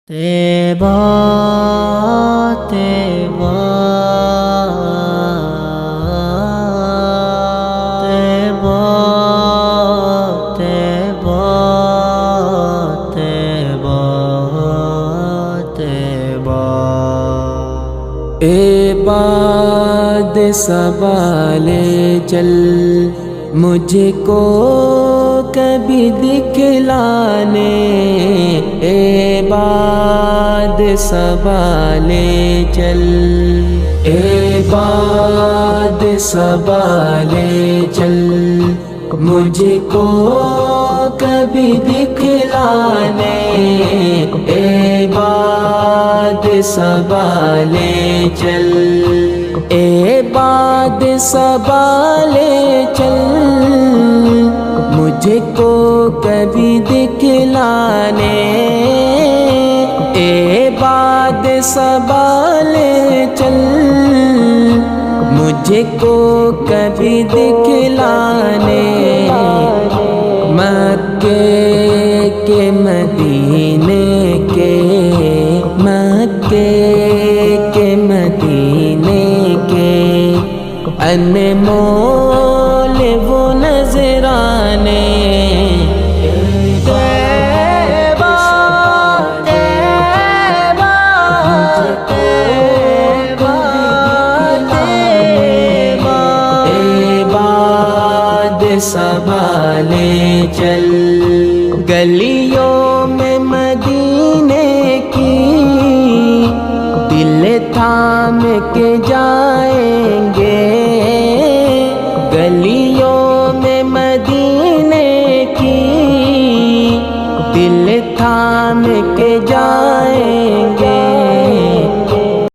طیبہ طیبہ طیبہ طیبہ طیبہ طیبہ اے باد سوالے چل مجھ کو کبھی دکھلانے، اے باد سوالے چل، اے باد سوالے چل مجھ کو کبھی دکھلانے، اے باد سوالے چل، اے باد سوالے چل مجھ کو کبھی دکھلانے، اے باد سوالے چل مجھ کو کبھی دکھلانے، مکے کے مدینے کے، مکے کے مدینے کے انمول وہ نذرانے، طیبہ طیبہ طیبہ طیبہ اے باد سوالے چل، گلیوں میں مدینے کی دل تھام کے جائیں گے، گلیوں میں مدینے کی دل تھام کے جائیں